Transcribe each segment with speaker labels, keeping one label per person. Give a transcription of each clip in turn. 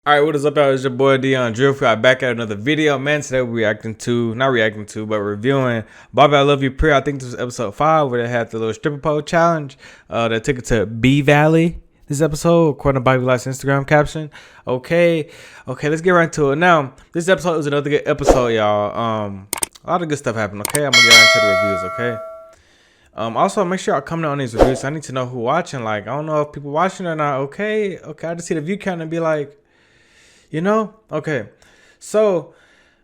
Speaker 1: All right, what is up, y'all? It's your boy dyoungdrift. We are back at another video, man. Today we're but reviewing Bobby, I Love You, Purr. I think this was episode 5 where they had the little stripper pole challenge. That took it to B Valley this episode, according to Bobby Light's Instagram caption. Okay, let's get right into it. Now, this episode was another good episode, y'all. A lot of good stuff happened, okay? I'm gonna get right into the reviews, okay? Also, make sure y'all comment on these reviews. I need to know who watching. Like, I don't know if people watching or not. Okay, I just see the view count and be like, okay. So,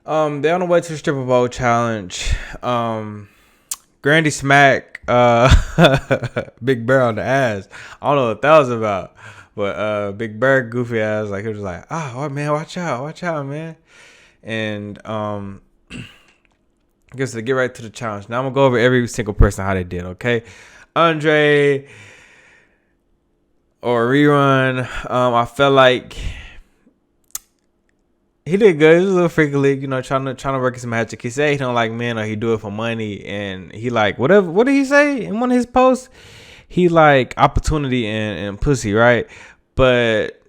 Speaker 1: they're on the way to the stripper bowl challenge. Grandy smack Big Bear on the ass. I don't know what that was about, but Big Bear goofy ass, like he was like, oh man, watch out, man. And I guess to get right to the challenge. Now I'm gonna go over every single person how they did. Okay, Andre or Rerun. I felt like he did good. He was a little freaky league, trying to work his magic. He said he don't like men or he do it for money, and he like whatever. What did he say in one of his posts? He like opportunity and pussy, right? But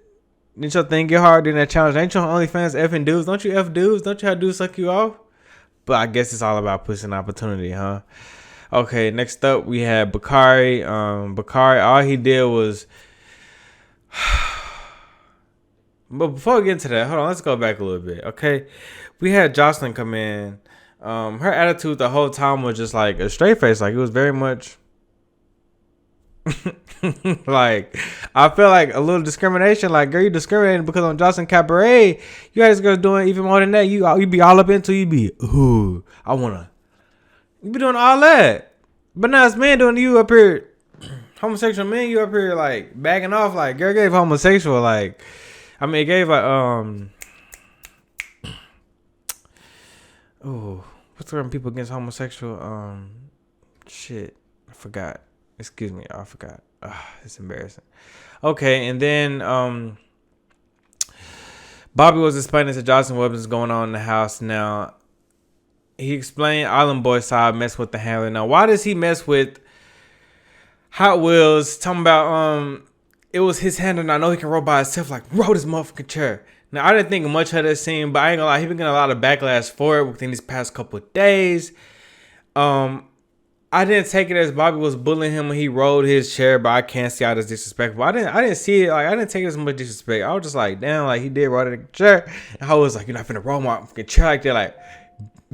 Speaker 1: didn't your thing get hard in that challenge? Ain't your OnlyFans effing dudes? Don't you F dudes? Don't you have dudes suck you off? But I guess it's all about pussy and opportunity, huh? Okay, next up we had Bakari. Bakari, all he did was. But before we get into that, hold on, let's go back a little bit, okay? We had Jocelyn come in. Her attitude the whole time was just like a straight face. Like, it was very much like, I feel like a little discrimination. Like, girl, you discriminating because on Jocelyn Cabaret, you guys girls doing even more than that. You be all up into, you be, ooh, you be doing all that. But now it's men doing you up here, homosexual men, you up here like backing off. Like, girl gave homosexual, like, I mean, it gave like what's the people against homosexual? Shit, I forgot. Excuse me, I forgot. It's embarrassing. Okay, and then Bobby was explaining to Jocelyn what was going on in the house. Now he explained Island Boy side mess with the handler. Now, why does he mess with Hot Wheels? Talking about it was his handler, and I know he can roll by himself. Like, roll this motherfucking chair. Now, I didn't think much of that scene, but I ain't gonna lie, he been getting a lot of backlash for it within these past couple of days. I didn't take it as Bobby was bullying him when he rolled his chair, but I can't see how that's disrespectful. I didn't see it, like, I didn't take it as much disrespect. I was just like, damn, like, he did roll the chair, and I was like, you're not finna roll my fucking chair like that, like,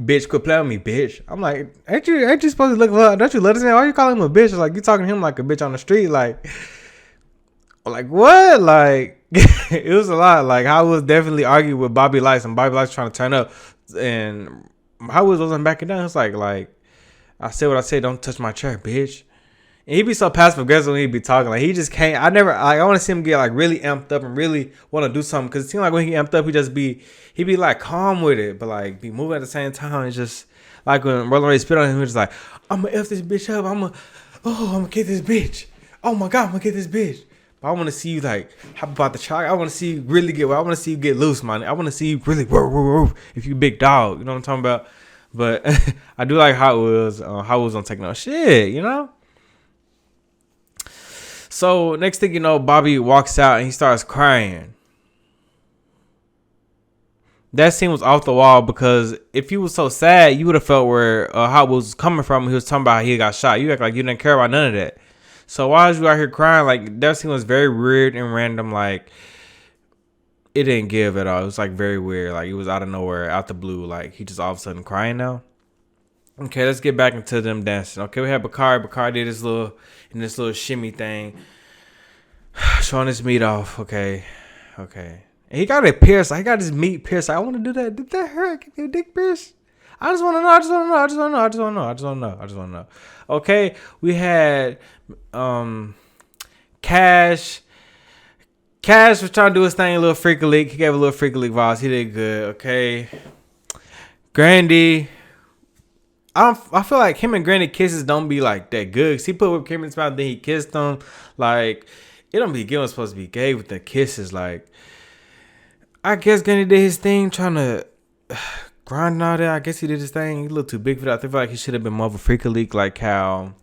Speaker 1: bitch, quit playing with me, bitch. I'm like, ain't you supposed to look up? Don't you let us in? Why you calling him a bitch? Like, you talking to him like a bitch on the street, like what? Like, it was a lot. Like, I was definitely arguing with Bobby Lights, and Bobby Lights trying to turn up, and I wasn't backing down. It's like I said what I said. Don't touch my chair, bitch. And he be so passive aggressive when he be talking. Like, he just can't. I want to see him get like really amped up and really want to do something. Cause it seems like when he amped up, he be like calm with it, but like be moving at the same time. It's just like when Roland Ray spit on him, he was just like, I'm gonna F this bitch up. I'm gonna get this bitch. Oh my God, I'm gonna get this bitch. I want to see you like how about the child. I want to see you really get. I want to see you get loose, man. I want to see you really if you big dog. You know what I'm talking about? But I do like Hot Wheels. Hot Wheels don't take no shit. So next thing you know, Bobby walks out and he starts crying. That scene was off the wall because if he was so sad, you would have felt where Hot Wheels was coming from. He was talking about how he got shot. You act like you didn't care about none of that. So why was you out here crying? Like, that scene was very weird and random. Like, it didn't give at all. It was like very weird. Like, it was out of nowhere, out the blue. Like, he just all of a sudden crying now. Okay, let's get back into them dancing. Okay, we have Bakari. Bakari did this little shimmy thing, showing his meat off. Okay. And he got it pierced. He got his meat pierced. I want to do that. Did that hurt? Get your dick pierced? I just want to know. Okay, we had Cash. Cash was trying to do his thing, a little freaky leak. He gave a little freaky leak vibes. He did good. Okay, Grandy. I feel like him and Granny kisses don't be like that good. Cause he put whipped cream in his mouth, then he kissed them. Like, it don't be given supposed to be gay with the kisses. Like, I guess Granny did his thing, trying to grind and all that. I guess he did his thing. He looked too big for that. I feel like he should have been more of a freaky leak, like how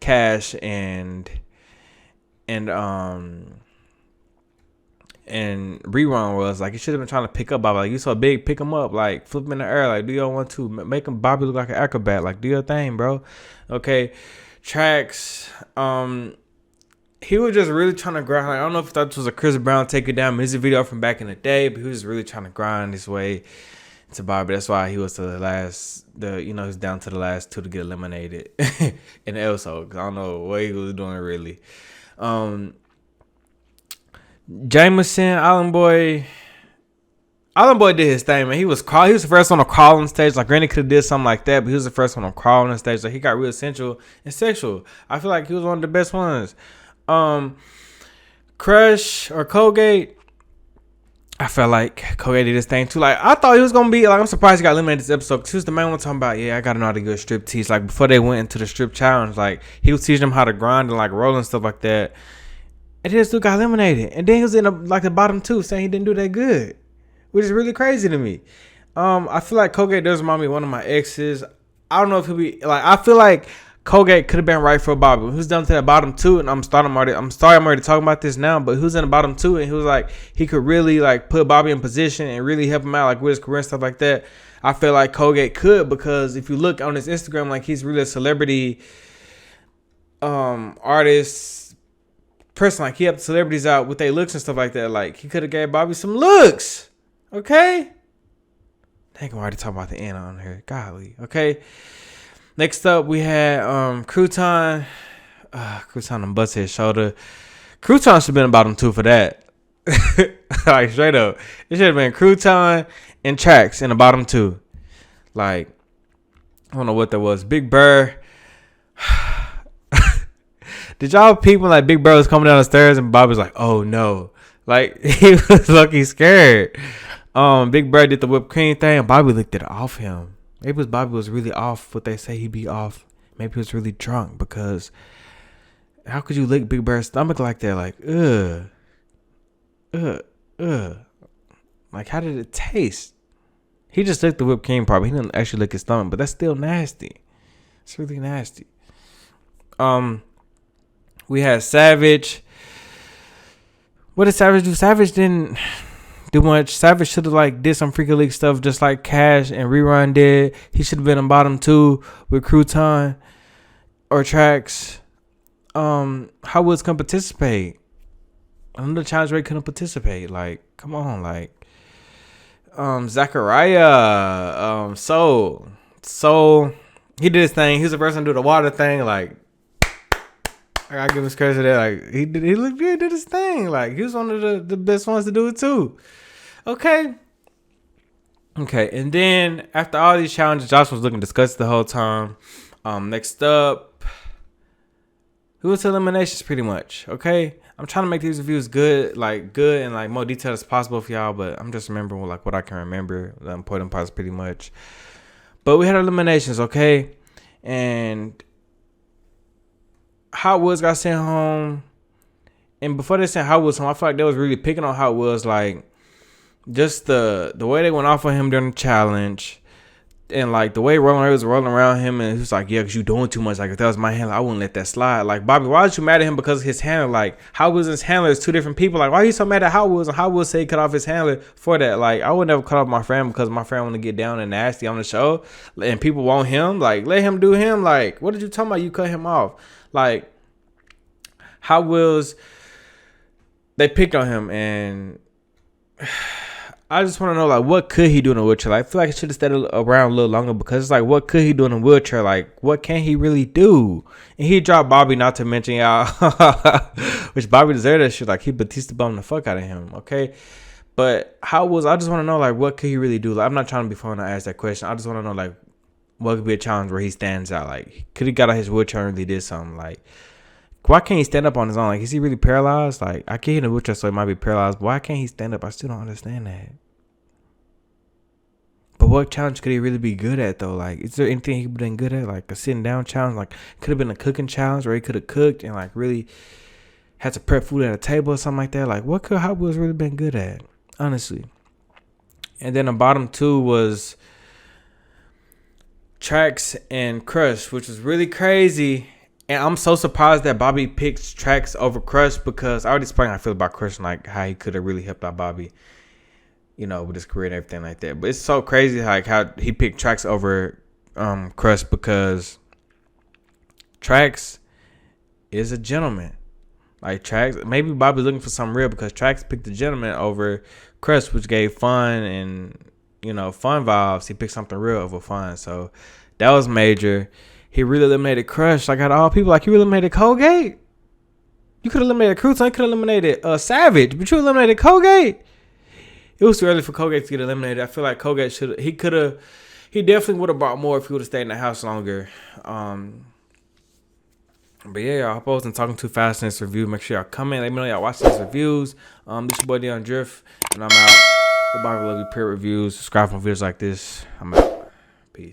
Speaker 1: Cash and and rerun was. Like, he should have been trying to pick up Bobby. Like, you so big, pick him up. Like, flip him in the air. Like, do y'all want to make him Bobby look like an acrobat? Like, do your thing, bro. Okay, Tracks. He was just really trying to grind. Like, I don't know if that was a Chris Brown take it down music video from back in the day, but he was really trying to grind his way to Bobby. That's why he was to the last. He's down to the last two to get eliminated in the episode. Cause I don't know what he was doing really. Jameson Island Boy. Island Boy did his thing, man. He was the first one to crawl on stage. Like, Granny could have did something like that, but he was the first one to crawl on stage. Like, he got real sensual and sexual. I feel like he was one of the best ones. Crush or Colgate. I felt like Colgate did his thing too. Like, I thought he was gonna be like, I'm surprised he got eliminated this episode. Cause he was the main one talking about, yeah, I gotta know how to go strip tease. Like, before they went into the strip challenge, like, he was teaching them how to grind and like roll and stuff like that. And then still got eliminated. And then he was in the bottom two, saying he didn't do that good, which is really crazy to me. I feel like Colgate does remind me of one of my exes. I don't know if he'll be like. I feel like Colgate could have been right for Bobby. Who's down to that bottom two, and I'm sorry I'm already talking about this now, but who's in the bottom two, and he was like, he could really like put Bobby in position and really help him out like with his career and stuff like that. I feel like Colgate could, because if you look on his Instagram, like, he's really a celebrity artist person. Like, he helped celebrities out with their looks and stuff like that. Like, he could have gave Bobby some looks. Okay. I think I'm already talking about the end on here. Golly. Okay. Next up, we had Crouton. Crouton and bust his shoulder. Crouton should have been in bottom two for that. Like, straight up. It should have been Crouton and Tracks in the bottom two. Like, I don't know what that was. Big Purr. Did y'all people like Big Purr was coming down the stairs and Bob was like, oh no. Like, he was lucky scared. Big Purr did the whipped cream thing and Bobby licked it off him. Maybe Bobby was really off what they say he be off. Maybe he was really drunk, because how could you lick Big Purr's stomach like that? Like, like, how did it taste? He just licked the whipped cream part, but he didn't actually lick his stomach, but that's still nasty. It's really nasty. We had Savage. What did Savage do? Savage didn't do much. Savage should have like did some Freaky League stuff just like Cash and Rerun did. He should have been in bottom two with Crouton or Tracks. How Woods couldn't participate. Another challenge where he couldn't participate. Like, come on, like Zachariah. So he did his thing. He was the first one to do the water thing. Like, I gotta give him credit to that. Like, he looked good, did his thing. Like, he was one of the best ones to do it too. Okay, and then after all these challenges, Josh was looking disgusted the whole time. Next up, who was to eliminations pretty much. Okay, I'm trying to make these reviews good and like more detailed as possible for y'all, but I'm just remembering like what I can remember, the important parts pretty much. But we had eliminations, okay, and Hot Woods got sent home. And before they sent Hot Woods home, I feel like they was really picking on Hot Woods, like just the way they went off on him during the challenge, and like the way Rolling Ray was rolling around him, and he was like, yeah, because you doing too much. Like, if that was my handler, I wouldn't let that slide. Like, Bobby, why was you mad at him because of his handler? Like, Hot Woods and his handler is two different people. Like, why are you so mad at Hot Woods? And Hot Woods said he cut off his handler for that. Like, I would never cut off my friend because my friend want to get down and nasty on the show, and people want him. Like, let him do him. Like, what did you talking about? You cut him off. Like, Hot Wheels, they picked on him, and I just want to know, like, what could he do in a wheelchair? Like, I feel like he should have stayed around a little longer, because it's like, what could he do in a wheelchair? Like, what can he really do? And he dropped Bobby, not to mention y'all, which Bobby deserved that shit. Like, he Batista bumped the fuck out of him, okay? But I just want to know, like, what could he really do? Like, I'm not trying to be funny to ask that question. I just want to know, like, what could be a challenge where he stands out? Like, could he got out his wheelchair and really did something? Like, why can't he stand up on his own? Like, is he really paralyzed? Like, I can't in a wheelchair, so he might be paralyzed. But why can't he stand up? I still don't understand that. But what challenge could he really be good at, though? Like, is there anything he been good at? Like, a sitting down challenge? Like, could have been a cooking challenge where he could have cooked and, like, really had to prep food at a table or something like that. Like, what could Hot Wheels really been good at? Honestly. And then the bottom two was Tracks and Crush, which was really crazy. And I'm so surprised that Bobby picks Trax over Crush, because I already explained how I feel about Crush and like how he could have really helped out Bobby, you know, with his career and everything like that. But it's so crazy like how he picked Trax over Crush, because Trax is a gentleman. Like Trax, maybe Bobby's looking for something real, because Trax picked the gentleman over Crush, which gave fun and, you know, fun vibes. He picked something real over fun, so that was major. He really eliminated Crush. Like out of all people, like you eliminated Colgate. You could have eliminated Cruton. You could have eliminated Savage, but you eliminated Colgate. It was too early for Colgate to get eliminated. I feel like Colgate should. He definitely would have brought more if he would have stayed in the house longer. But yeah, y'all, I hope I wasn't talking too fast in this review. Make sure y'all comment. Let me know y'all watching these reviews. This your boy dyoungdrift, and I'm out. Goodbye, love you, Purr reviews. Subscribe for videos like this. I'm out.